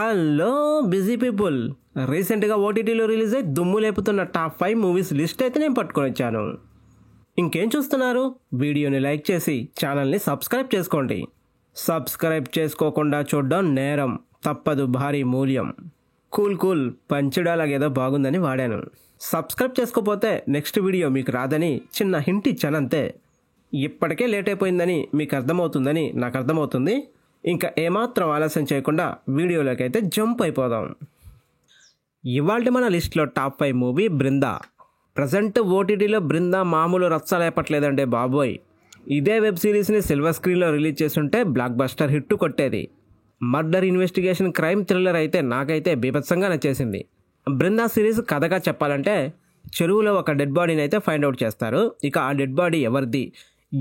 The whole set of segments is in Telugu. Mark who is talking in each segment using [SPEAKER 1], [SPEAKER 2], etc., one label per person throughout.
[SPEAKER 1] హలో బిజీ పీపుల్, రీసెంట్గా ఓటీటీలో రిలీజ్ అయ్యి దుమ్ము లేపుతున్న టాప్ 5 మూవీస్ లిస్ట్ అయితే నేను పట్టుకొని వచ్చాను. ఇంకేం చూస్తున్నారు? వీడియోని లైక్ చేసి ఛానల్ని సబ్స్క్రైబ్ చేసుకోండి. సబ్స్క్రైబ్ చేసుకోకుండా చూడడం నేరం, తప్పదు భారీ మూల్యం. కూల్ పంచడాలాగ ఏదో బాగుందని వాడాను. సబ్స్క్రైబ్ చేసుకోకపోతే నెక్స్ట్ వీడియో మీకు రాదని చిన్న హింట్ ఇచ్చానంతే. ఇప్పటికే లేట్ అయిపోయిందని మీకు అర్థమవుతుందని నాకు అర్థమవుతుంది. ఇంకా ఏమాత్రం ఆలస్యం చేయకుండా వీడియోలోకి అయితే జంప్ అయిపోదాం. ఇవాళ మన లిస్ట్లో టాప్ 5 మూవీ బృందా. ప్రజెంట్ ఓటీటీలో బృందా మామూలు రచ్చలేపట్లేదంటే బాబోయ్. ఇదే వెబ్ సిరీస్ని సిల్వర్ స్క్రీన్లో రిలీజ్ చేస్తుంటే బ్లాక్ బస్టర్ హిట్ కొట్టేది. మర్డర్ ఇన్వెస్టిగేషన్ క్రైమ్ థ్రిల్లర్ అయితే నాకైతే బీభత్సంగా నచ్చేసింది. బృందా సిరీస్ కథగా చెప్పాలంటే చెరువులో ఒక డెడ్ బాడీని అయితే ఫైండ్ అవుట్ చేస్తారు. ఇక ఆ డెడ్ బాడీ ఎవరిది,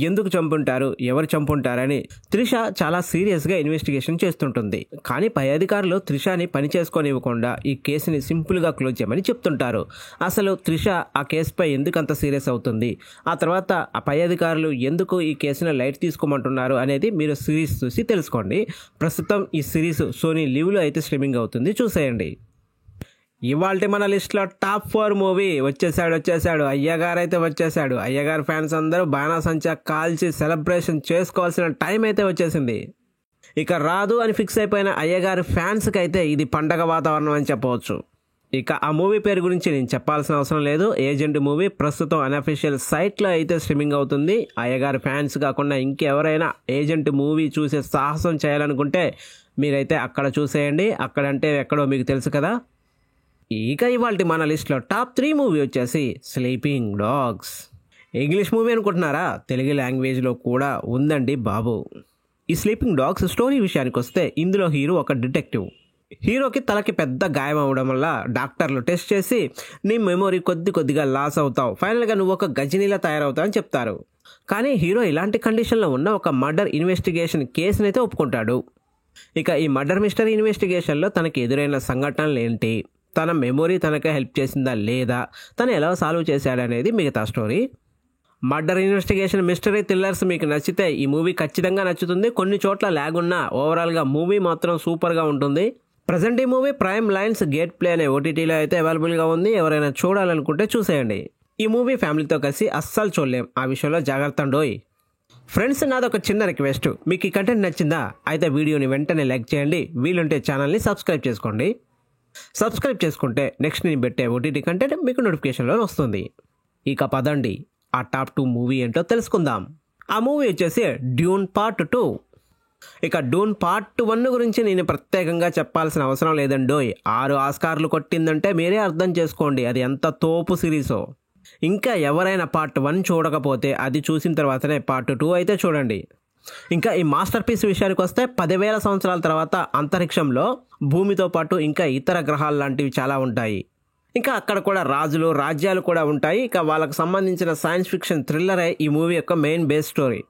[SPEAKER 1] ఎందుకు చంపుంటారు, ఎవరు చంపుంటారని త్రిష చాలా సీరియస్గా ఇన్వెస్టిగేషన్ చేస్తుంటుంది. కానీ పై అధికారులు త్రిషని పని చేసుకోనివ్వకుండా ఈ కేసుని సింపుల్గా క్లోజ్ చేయమని చెప్తుంటారు. అసలు త్రిష ఆ కేసుపై ఎందుకు అంత సీరియస్ అవుతుంది, ఆ తర్వాత ఆ పై అధికారులు ఎందుకు ఈ కేసుని లైట్ తీసుకోమంటున్నారు అనేది మీరు సిరీస్ చూసి తెలుసుకోండి. ప్రస్తుతం ఈ సిరీస్ సోనీ లివ్లో అయితే స్ట్రీమింగ్ అవుతుంది, చూసేయండి. ఇవాళ మన లిస్ట్లో టాప్ 4 మూవీ వచ్చేసాడు. అయ్యగారు అయితే వచ్చేసాడు. అయ్యగారు ఫ్యాన్స్ అందరూ బాణాసంచా కాల్చి సెలబ్రేషన్ చేసుకోవాల్సిన టైం అయితే వచ్చేసింది. ఇక రాదు అని ఫిక్స్ అయిపోయిన అయ్యగారు ఫ్యాన్స్కి అయితే ఇది పండగ వాతావరణం అని చెప్పవచ్చు. ఇక ఆ మూవీ పేరు గురించి నేను చెప్పాల్సిన అవసరం లేదు. ఏజెంట్ మూవీ ప్రస్తుతం అన్అఫీషియల్ సైట్లో అయితే స్ట్రీమింగ్ అవుతుంది. అయ్యగారు ఫ్యాన్స్ కాకుండా ఇంకెవరైనా ఏజెంట్ మూవీ చూసే సాహసం చేయాలనుకుంటే మీరైతే అక్కడ చూసేయండి. అక్కడంటే ఎక్కడో మీకు తెలుసు కదా. ఇక ఇవాళ మన లిస్ట్లో టాప్ 3 మూవీ వచ్చేసి స్లీపింగ్ డాగ్స్. ఇంగ్లీష్ మూవీ అనుకుంటున్నారా? తెలుగు లాంగ్వేజ్లో కూడా ఉందండి బాబు. ఈ స్లీపింగ్ డాగ్స్ స్టోరీ విషయానికి వస్తే ఇందులో హీరో ఒక డిటెక్టివ్. హీరోకి తలకి పెద్ద గాయం అవడం వల్ల డాక్టర్లు టెస్ట్ చేసి నీ మెమొరీ కొద్దిగా లాస్ అవుతావు, ఫైనల్గా నువ్వు ఒక గజినీలా తయారవుతావు అని చెప్తారు. కానీ హీరో ఇలాంటి కండిషన్లో ఉన్న ఒక మర్డర్ ఇన్వెస్టిగేషన్ కేసుని అయితే ఒప్పుకుంటాడు. ఇక ఈ మర్డర్ మిస్టరీ ఇన్వెస్టిగేషన్లో తనకి ఎదురైన సంఘటనలు ఏంటి, తన మెమొరీ తనకే హెల్ప్ చేసిందా లేదా, తను ఎలా సాల్వ్ చేశాడనేది మిగతా story. Murder investigation mystery thrillers మీకు నచ్చితే ఈ మూవీ ఖచ్చితంగా నచ్చుతుంది. కొన్ని చోట్ల ల్యాగ్ ఉన్నా ఓవరాల్గా మూవీ మాత్రం సూపర్గా ఉంటుంది. ప్రజెంట్ ఈ movie prime lines gate play అనే ఓటీటీలో అయితే అవైలబుల్గా ఉంది. ఎవరైనా చూడాలనుకుంటే చూసేయండి. ఈ మూవీ ఫ్యామిలీతో కలిసి అస్సలు చూడలేం, ఆ విషయంలో జాగ్రత్త అండోయ్. ఫ్రెండ్స్, నాదొక చిన్న రిక్వెస్ట్, మీకు ఈ కంటెంట్ నచ్చిందా అయితే వీడియోని వెంటనే లైక్ చేయండి. వీలుంటే ఛానల్ని సబ్స్క్రైబ్ చేసుకోండి. సబ్స్క్రైబ్ చేసుకుంటే నెక్స్ట్ నేను పెట్టే ఓటీటీ కంటెంట్ మీకు నోటిఫికేషన్లో వస్తుంది. ఇక పదండి ఆ టాప్ 2 మూవీ ఏంటో తెలుసుకుందాం. ఆ మూవీ వచ్చేసి డ్యూన్ పార్ట్ 2. ఇక డ్యూన్ పార్ట్ 1 గురించి నేను ప్రత్యేకంగా చెప్పాల్సిన అవసరం లేదండోయ్. 6 ఆస్కార్లు కొట్టిందంటే మీరే అర్థం చేసుకోండి అది ఎంత తోపు సిరీసో. ఇంకా ఎవరైనా పార్ట్ 1 చూడకపోతే అది చూసిన తర్వాతనే పార్ట్ 2 అయితే చూడండి. ఇంకా ఈ మాస్టర్ పీస్ విషయానికి వస్తే 10,000 సంవత్సరాల తర్వాత అంతరిక్షంలో భూమితో పాటు ఇంకా ఇతర గ్రహాలు లాంటివి చాలా ఉంటాయి. ఇంకా అక్కడ కూడా రాజులు రాజ్యాలు కూడా ఉంటాయి. ఇక వాళ్ళకు సంబంధించిన సైన్స్ ఫిక్షన్ థ్రిల్లరే ఈ మూవీ యొక్క మెయిన్ బేస్ స్టోరీ.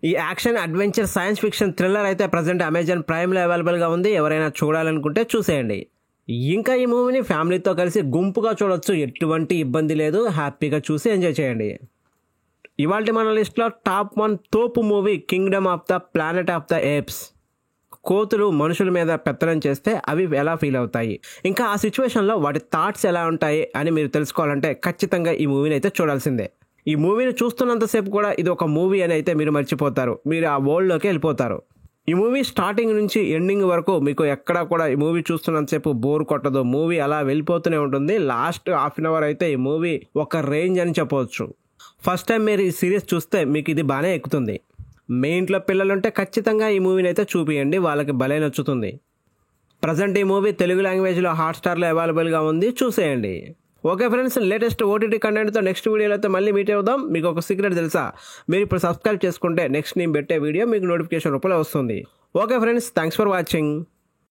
[SPEAKER 1] ఈ action adventure science fiction thriller అయితే ప్రజెంట్ అమెజాన్ ప్రైమ్లో అవైలబుల్గా ఉంది. ఎవరైనా చూడాలనుకుంటే చూసేయండి. ఇంకా ఈ మూవీని ఫ్యామిలీతో కలిసి గుంపుగా చూడొచ్చు, ఎటువంటి ఇబ్బంది లేదు. హ్యాపీగా చూసి ఎంజాయ్ చేయండి. ఇవాళ మన లిస్ట్లో టాప్ 1 తోపు movie Kingdom of the planet of the apes. కోతులు మనుషుల మీద పెత్తనం చేస్తే అవి ఎలా ఫీల్ అవుతాయి, ఇంకా ఆ సిచ్యువేషన్లో వాటి థాట్స్ ఎలా ఉంటాయి అని మీరు తెలుసుకోవాలంటే ఖచ్చితంగా ఈ మూవీని అయితే చూడాల్సిందే. ఈ మూవీని చూస్తున్నంతసేపు కూడా ఇది ఒక మూవీ అని అయితే మీరు మర్చిపోతారు, మీరు ఆ వరల్డ్లోకి వెళ్ళిపోతారు. ఈ మూవీ స్టార్టింగ్ నుంచి ఎండింగ్ వరకు మీకు ఎక్కడా కూడా ఈ మూవీ చూస్తున్నంతసేపు బోర్ కొట్టదు. మూవీ అలా వెళ్ళిపోతూనే ఉంటుంది. లాస్ట్ హాఫ్ అన్ అవర్ అయితే ఈ మూవీ ఒక రేంజ్ అని చెప్పవచ్చు. ఫస్ట్ టైం మీరు ఈ సిరీస్ చూస్తే మీకు ఇది బాగానే ఎక్కుతుంది. మీ ఇంట్లో పిల్లలుంటే ఖచ్చితంగా ఈ మూవీని అయితే చూపియండి, వాళ్ళకి భలే నచ్చుతుంది. ప్రజెంట్ ఈ మూవీ తెలుగు లాంగ్వేజ్లో హాట్స్టార్లో అవైలబుల్గా ఉంది, చూసేయండి. ఓకే ఫ్రెండ్స్, లేటెస్ట్ ఓటీటీ కంటెంట్తో నెక్స్ట్ వీడియోలో అయితే మళ్ళీ మీట్ అవుదాం. మీకు ఒక సీక్రెట్ తెలుసా? మీరు ఇప్పుడు సబ్స్క్రైబ్ చేసుకుంటే నెక్స్ట్ నేను పెట్టే వీడియో మీకు నోటిఫికేషన్ రూపంలో వస్తుంది. Okay friends, thanks for watching.